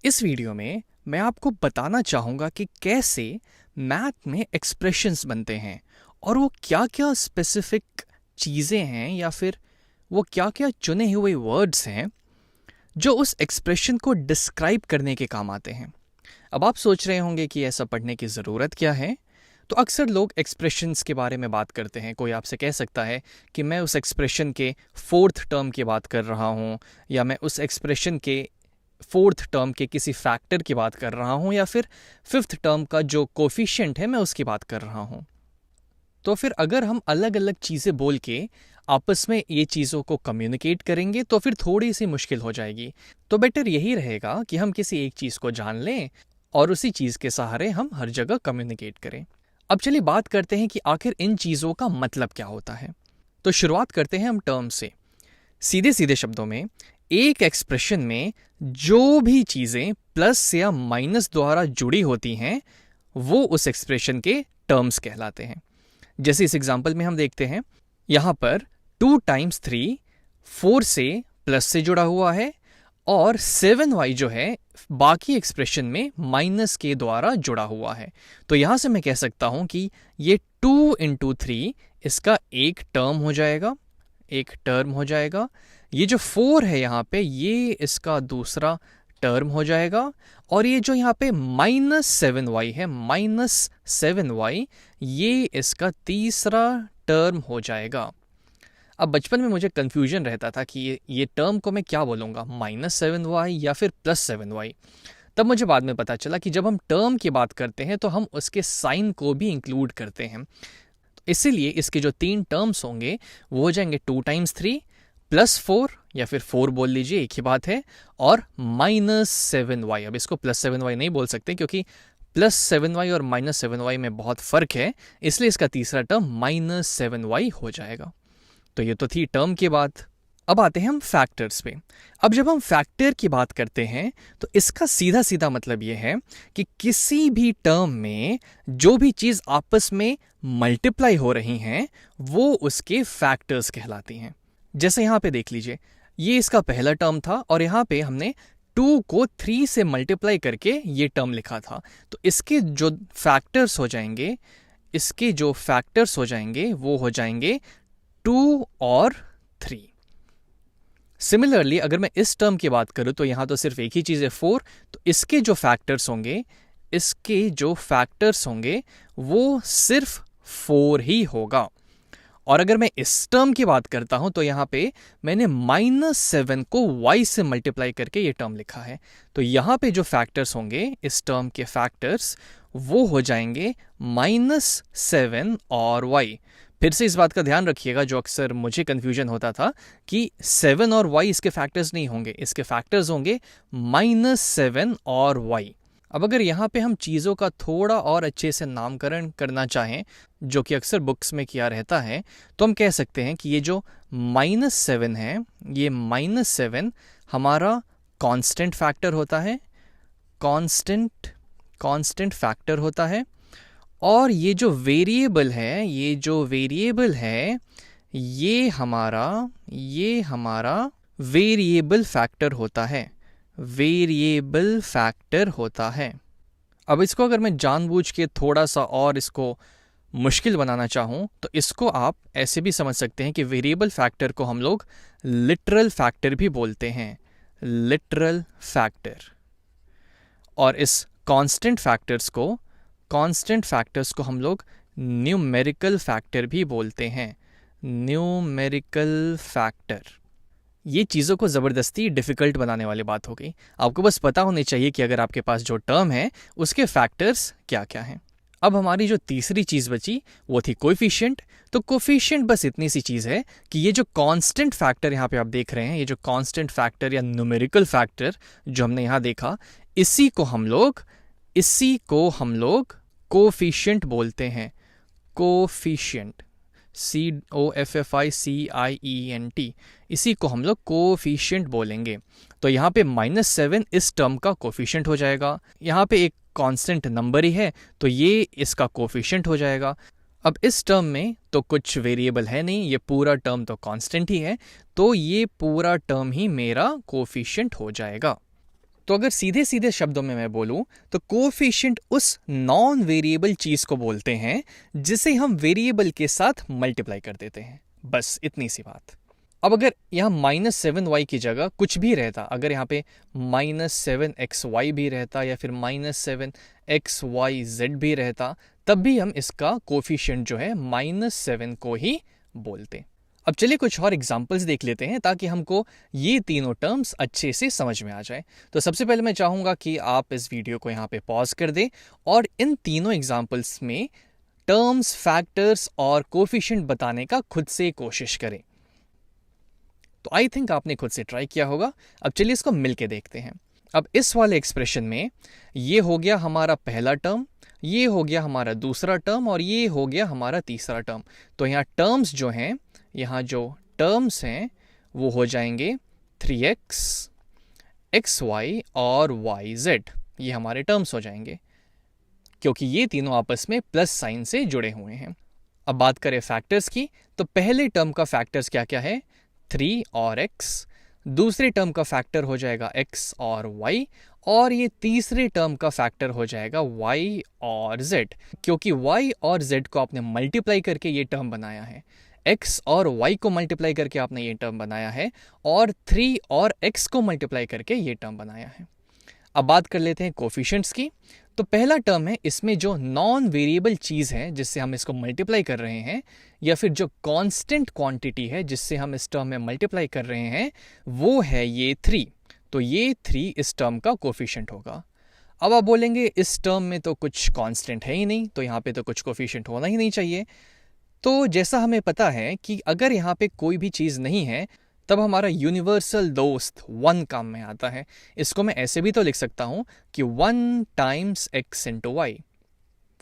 इस वीडियो में मैं आपको बताना चाहूँगा कि कैसे मैथ में एक्सप्रेशंस बनते हैं और वो क्या-क्या स्पेसिफिक चीज़ें हैं या फिर वो क्या-क्या चुने हुए वर्ड्स हैं जो उस एक्सप्रेशन को डिस्क्राइब करने के काम आते हैं। अब आप सोच रहे होंगे कि ऐसा पढ़ने की ज़रूरत क्या है? तो अक्सर लोग एक्सप्रेशंस के बारे में बात करते हैं। कोई आपसे कह सकता है कि मैं उस एक्सप्रेशन के फोर्थ टर्म की बात कर रहा हूँ, या मैं उस एक्सप्रेशन के फोर्थ टर्म के किसी फैक्टर की बात कर रहा हूँ, या फिर फिफ्थ टर्म का जो कोफिशिएंट है मैं उसकी बात कर रहा हूँ। तो फिर अगर हम अलग अलग चीज़ें बोल के आपस में ये चीज़ों को कम्युनिकेट करेंगे तो फिर थोड़ी सी मुश्किल हो जाएगी। तो बेटर यही रहेगा कि हम किसी एक चीज़ को जान लें और उसी चीज़ के सहारे हम हर जगह कम्युनिकेट करें। अब चलिए बात करते हैं कि आखिर इन चीज़ों का मतलब क्या होता है। तो शुरुआत करते हैं हम टर्म से। सीधे सीधे शब्दों में, एक एक्सप्रेशन में जो भी चीज़ें प्लस या माइनस द्वारा जुड़ी होती हैं वो उस एक्सप्रेशन के टर्म्स कहलाते हैं। जैसे इस एग्जाम्पल में हम देखते हैं, यहाँ पर 2 × 3 4 से प्लस से जुड़ा हुआ है और 7y जो है बाकी एक्सप्रेशन में माइनस के द्वारा जुड़ा हुआ है। तो यहाँ से मैं कह सकता हूँ कि ये 2 × 3 इसका एक टर्म हो जाएगा, एक टर्म हो जाएगा। ये जो 4 है यहाँ पे ये इसका दूसरा टर्म हो जाएगा, और ये जो यहाँ पे -7y है, -7y, ये इसका तीसरा टर्म हो जाएगा। अब बचपन में मुझे कन्फ्यूजन रहता था कि ये टर्म को मैं क्या बोलूँगा, -7y या फिर +7y। तब मुझे बाद में पता चला कि जब हम टर्म की बात करते हैं तो हम उसके साइन को भी इंक्लूड करते हैं। तो इसीलिए इसके जो 3 टर्म्स होंगे वो हो जाएंगे 2 × 3 +4, या फिर 4 बोल लीजिए, एक ही बात है, और -7y। अब इसको +7y नहीं बोल सकते क्योंकि +7y और -7y में बहुत फ़र्क है, इसलिए इसका तीसरा टर्म -7y हो जाएगा। तो ये तो थी टर्म की बात। अब आते हैं हम फैक्टर्स पे। अब जब हम फैक्टर की बात करते हैं तो इसका सीधा सीधा मतलब ये है कि किसी भी टर्म में जो भी चीज़ आपस में मल्टीप्लाई हो रही हैं वो उसके फैक्टर्स कहलाती हैं। जैसे यहाँ पे देख लीजिए, ये इसका पहला टर्म था और यहाँ पे हमने 2 को 3 से मल्टीप्लाई करके ये टर्म लिखा था। तो इसके जो फैक्टर्स हो जाएंगे, इसके जो फैक्टर्स हो जाएंगे वो हो जाएंगे 2 और 3। सिमिलरली अगर मैं इस टर्म की बात करूं तो यहाँ तो सिर्फ एक ही चीज़ है 4, तो इसके जो फैक्टर्स होंगे, इसके जो फैक्टर्स होंगे वो सिर्फ 4 ही होगा। और अगर मैं इस टर्म की बात करता हूं तो यहाँ पे मैंने -7 को y से मल्टीप्लाई करके ये टर्म लिखा है। तो यहाँ पे जो फैक्टर्स होंगे, इस टर्म के फैक्टर्स, वो हो जाएंगे -7 और y। फिर से इस बात का ध्यान रखिएगा, जो अक्सर मुझे कन्फ्यूजन होता था कि 7 और y इसके फैक्टर्स नहीं होंगे, इसके फैक्टर्स होंगे -7 और y। अब अगर यहाँ पे हम चीज़ों का थोड़ा और अच्छे से नामकरण करना चाहें, जो कि अक्सर बुक्स में किया रहता है, तो हम कह सकते हैं कि ये जो -7 है, ये -7 हमारा कांस्टेंट फैक्टर होता है, कांस्टेंट फैक्टर होता है। और ये जो वेरिएबल है, ये हमारा वेरिएबल फैक्टर होता है, वेरिएबल फैक्टर होता है। अब इसको अगर मैं जानबूझ के थोड़ा सा और इसको मुश्किल बनाना चाहूँ तो इसको आप ऐसे भी समझ सकते हैं कि वेरिएबल फैक्टर को हम लोग लिटरल फैक्टर भी बोलते हैं, लिटरल फैक्टर। और इस कांस्टेंट फैक्टर्स को हम लोग न्यूमेरिकल फैक्टर भी बोलते हैं, न्यूमेरिकल फैक्टर। ये चीज़ों को ज़बरदस्ती डिफ़िकल्ट बनाने वाली बात हो गई। आपको बस पता होनी चाहिए कि अगर आपके पास जो टर्म है उसके फैक्टर्स क्या क्या हैं। अब हमारी जो तीसरी चीज़ बची वो थी कोएफिशिएंट। तो कोएफिशिएंट बस इतनी सी चीज़ है कि ये जो कांस्टेंट फैक्टर यहाँ पे आप देख रहे हैं, ये जो कांस्टेंट फैक्टर या न्यूमेरिकल फैक्टर जो हमने यहाँ देखा, इसी को हम लोग कोएफिशिएंट बोलते हैं, कोएफिशिएंट, COFFICIENT, इसी को हम लोग कोएफिशिएंट बोलेंगे। तो यहाँ पे -7 इस टर्म का कोएफिशिएंट हो जाएगा। यहाँ पे एक कांस्टेंट नंबर ही है तो ये इसका कोएफिशिएंट हो जाएगा। अब इस टर्म में तो कुछ वेरिएबल है नहीं, ये पूरा टर्म तो कांस्टेंट ही है, तो ये पूरा टर्म ही मेरा कोएफिशिएंट हो जाएगा। तो अगर सीधे सीधे शब्दों में मैं बोलूं तो कोएफिशिएंट उस नॉन वेरिएबल चीज को बोलते हैं जिसे हम वेरिएबल के साथ मल्टीप्लाई कर देते हैं। बस इतनी सी बात। अब अगर यहाँ -7y की जगह कुछ भी रहता, अगर यहाँ पे -7xy भी रहता या फिर -7xyz भी रहता, तब भी हम इसका कोएफिशिएंट जो है -7 को ही बोलते। अब चलिए कुछ और एग्जांपल्स देख लेते हैं ताकि हमको ये तीनों टर्म्स अच्छे से समझ में आ जाए। तो सबसे पहले मैं चाहूँगा कि आप इस वीडियो को यहाँ पे पॉज कर दें और इन तीनों एग्जांपल्स में टर्म्स, फैक्टर्स और कोएफिशिएंट बताने का खुद से कोशिश करें। तो आई थिंक आपने खुद से ट्राई किया होगा। अब चलिए इसको मिलके देखते हैं। अब इस वाले एक्सप्रेशन में ये हो गया हमारा पहला टर्म, ये हो गया हमारा दूसरा टर्म और ये हो गया हमारा तीसरा टर्म। तो यहाँ टर्म्स जो हैं, यहाँ जो टर्म्स हैं वो हो जाएंगे 3x, xy और yz। ये हमारे टर्म्स हो जाएंगे क्योंकि ये तीनों आपस में प्लस साइन से जुड़े हुए हैं। अब बात करें फैक्टर्स की, तो पहले टर्म का फैक्टर्स क्या क्या है? 3 और x, दूसरे टर्म का फैक्टर हो जाएगा x और y, और ये तीसरे टर्म का फैक्टर हो जाएगा y और z, क्योंकि y और z को आपने मल्टीप्लाई करके ये टर्म बनाया है, x और y को मल्टीप्लाई करके आपने ये टर्म बनाया है, और 3 और x को मल्टीप्लाई करके ये टर्म बनाया है। अब बात कर लेते हैं कोएफिशिएंट्स की। तो पहला टर्म है, इसमें जो नॉन वेरिएबल चीज़ है जिससे हम इसको मल्टीप्लाई कर रहे हैं, या फिर जो कांस्टेंट क्वांटिटी है जिससे हम इस टर्म में मल्टीप्लाई कर रहे हैं, वो है ये 3। तो ये 3 इस टर्म का कोएफिशिएंट होगा। अब आप बोलेंगे इस टर्म में तो कुछ कांस्टेंट है ही नहीं, तो यहाँ पे तो कुछ कोएफिशिएंट होना ही नहीं चाहिए। तो जैसा हमें पता है कि अगर यहाँ पे कोई भी चीज़ नहीं है तब हमारा यूनिवर्सल दोस्त 1 काम में आता है। इसको मैं ऐसे भी तो लिख सकता हूँ कि 1 टाइम्स x इंटू वाई।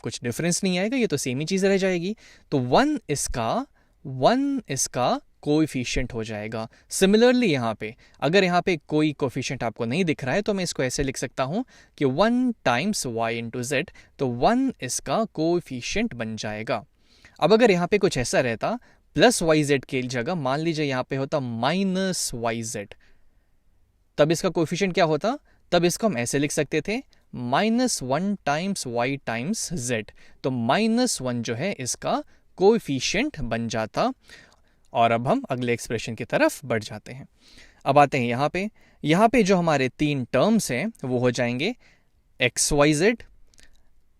कुछ डिफरेंस नहीं आएगा, ये तो सेम ही चीज़ रह जाएगी। तो 1 इसका कोएफिशिएंट हो जाएगा। सिमिलरली यहाँ पे अगर यहाँ पे कोई कोएफिशिएंट आपको नहीं दिख रहा है तो मैं इसको ऐसे लिख सकता हूँ कि 1 टाइम्स y इंटू जेड, तो 1 इसका कोएफिशिएंट बन जाएगा। अब अगर यहाँ पे कुछ ऐसा रहता, प्लस वाई जेड के जगह मान लीजिए यहाँ पे होता माइनस वाई जेड, तब इसका कोएफिशिएंट क्या होता? तब इसको हम ऐसे लिख सकते थे -1 टाइम्स वाई टाइम्स जेड। तो -1 जो है इसका कोएफिशिएंट बन जाता। और अब हम अगले एक्सप्रेशन की तरफ बढ़ जाते हैं। अब आते हैं यहाँ पे जो हमारे 3 टर्म्स हैं वो हो जाएंगे X Y Z,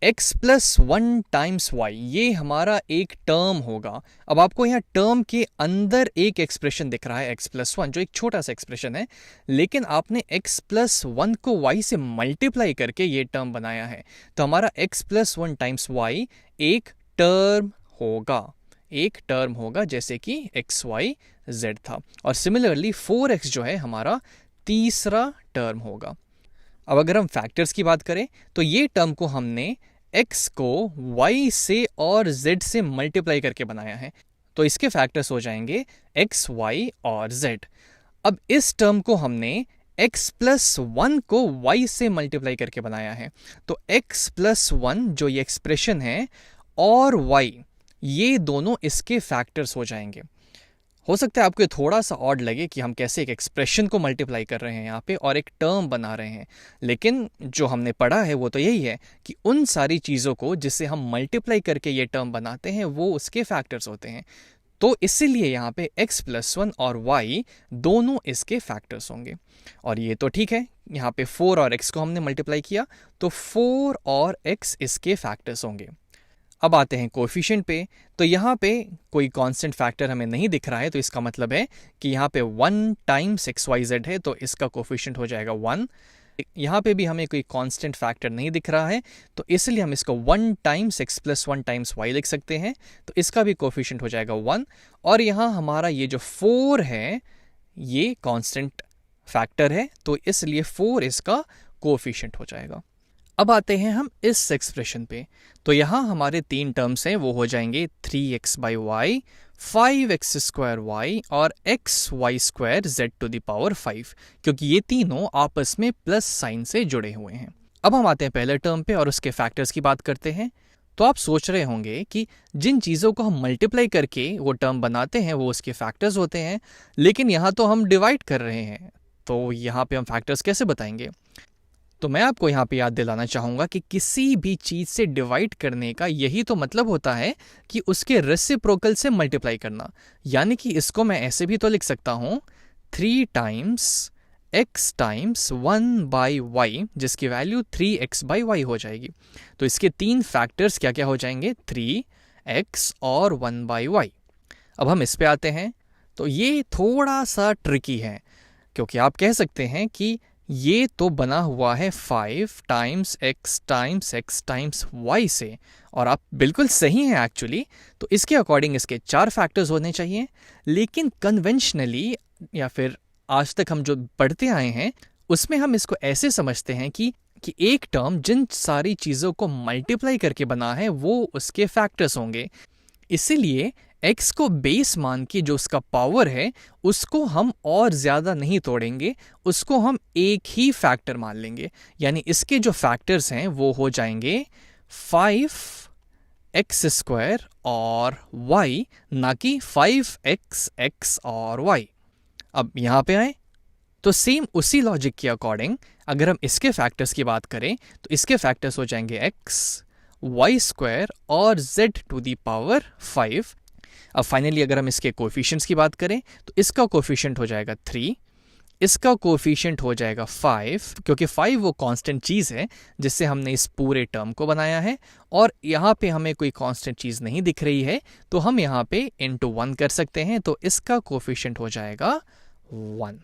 x plus 1 times y, ये हमारा एक टर्म होगा। अब आपको यहाँ टर्म के अंदर एक एक्सप्रेशन दिख रहा है x प्लस 1, जो एक छोटा सा एक्सप्रेशन है, लेकिन आपने x प्लस 1 को y से मल्टीप्लाई करके ये टर्म बनाया है। तो हमारा x प्लस 1 टाइम्स y एक टर्म होगा, जैसे कि xyz था। और सिमिलरली 4x जो है हमारा तीसरा टर्म होगा। अब अगर हम फैक्टर्स की बात करें तो ये टर्म को हमने x को y से और z से मल्टीप्लाई करके बनाया है, तो इसके फैक्टर्स हो जाएंगे x, y और z। अब इस टर्म को हमने x प्लस 1 को y से मल्टीप्लाई करके बनाया है, तो x प्लस 1 जो ये एक्सप्रेशन है और y, ये दोनों इसके फैक्टर्स हो जाएंगे। हो सकता है आपको थोड़ा सा ऑड लगे कि हम कैसे एक एक्सप्रेशन को मल्टीप्लाई कर रहे हैं यहाँ पे और एक टर्म बना रहे हैं, लेकिन जो हमने पढ़ा है वो तो यही है कि उन सारी चीज़ों को जिससे हम मल्टीप्लाई करके ये टर्म बनाते हैं वो उसके फैक्टर्स होते हैं। तो इसीलिए यहाँ पे x प्लस 1 और y दोनों इसके फैक्टर्स होंगे। और ये तो ठीक है, यहाँ पे 4 और x को हमने मल्टीप्लाई किया तो 4 और x इसके फैक्टर्स होंगे। अब आते हैं कोएफिशिएंट पे, तो यहाँ पे कोई कांस्टेंट फैक्टर हमें नहीं दिख रहा है, तो इसका मतलब है कि यहाँ पे 1 टाइम्स xyz है, तो इसका कोएफिशिएंट हो जाएगा 1। यहाँ पे भी हमें कोई कांस्टेंट फैक्टर नहीं दिख रहा है, तो इसलिए हम इसको 1 times x plus 1 times y लिख सकते हैं, तो इसका भी कोएफिशिएंट हो जाएगा 1। और यहाँ हमारा ये जो 4 है ये कांस्टेंट फैक्टर है, तो इसलिए 4 इसका कोएफिशिएंट हो जाएगा। अब आते हैं हम इस एक्सप्रेशन पे, तो यहाँ हमारे 3 टर्म्स हैं, वो हो जाएंगे 3x by Y, 5x square y और xy square z to the power 5, क्योंकि ये तीनों आपस में प्लस साइन से जुड़े हुए हैं। अब हम आते हैं पहले टर्म पे और उसके फैक्टर्स की बात करते हैं। तो आप सोच रहे होंगे कि जिन चीज़ों को हम मल्टीप्लाई करके वो टर्म बनाते हैं वो उसके फैक्टर्स होते हैं, लेकिन यहाँ तो हम डिवाइड कर रहे हैं, तो यहाँ पे हम फैक्टर्स कैसे बताएंगे? तो मैं आपको यहाँ पे याद दिलाना चाहूँगा कि किसी भी चीज़ से डिवाइड करने का यही तो मतलब होता है कि उसके रेसिप्रोकल से मल्टीप्लाई करना। यानी कि इसको मैं ऐसे भी तो लिख सकता हूँ 3 टाइम्स x टाइम्स 1/y, जिसकी वैल्यू 3x/y हो जाएगी। तो इसके 3 फैक्टर्स क्या क्या हो जाएंगे, 3x और 1/y। अब हम इस पे आते हैं। तो ये थोड़ा सा ट्रिकी है, क्योंकि आप कह सकते हैं कि ये तो बना हुआ है 5 टाइम्स x टाइम्स y से, और आप बिल्कुल सही हैं एक्चुअली। तो इसके अकॉर्डिंग इसके 4 फैक्टर्स होने चाहिए। लेकिन कन्वेंशनली, या फिर आज तक हम जो पढ़ते आए हैं, उसमें हम इसको ऐसे समझते हैं कि एक टर्म जिन सारी चीज़ों को मल्टीप्लाई करके बना है वो उसके फैक्टर्स होंगे। इसीलिए x को बेस मान के जो उसका पावर है उसको हम और ज़्यादा नहीं तोड़ेंगे, उसको हम एक ही फैक्टर मान लेंगे। यानी इसके जो फैक्टर्स हैं वो हो जाएंगे 5x² और y, ना कि 5x और y। अब यहाँ पे आए तो सेम उसी लॉजिक के अकॉर्डिंग अगर हम इसके फैक्टर्स की बात करें तो इसके फैक्टर्स हो जाएंगे x, y² और z⁵। अब फाइनली अगर हम इसके कोएफिशिएंट्स की बात करें तो इसका कोएफिशिएंट हो जाएगा 3, इसका कोएफिशिएंट हो जाएगा 5, क्योंकि 5 वो कांस्टेंट चीज़ है जिससे हमने इस पूरे टर्म को बनाया है, और यहाँ पे हमें कोई कांस्टेंट चीज़ नहीं दिख रही है तो हम यहाँ पे into 1 कर सकते हैं। तो इसका कोएफिशिएंट हो जाएगा 1।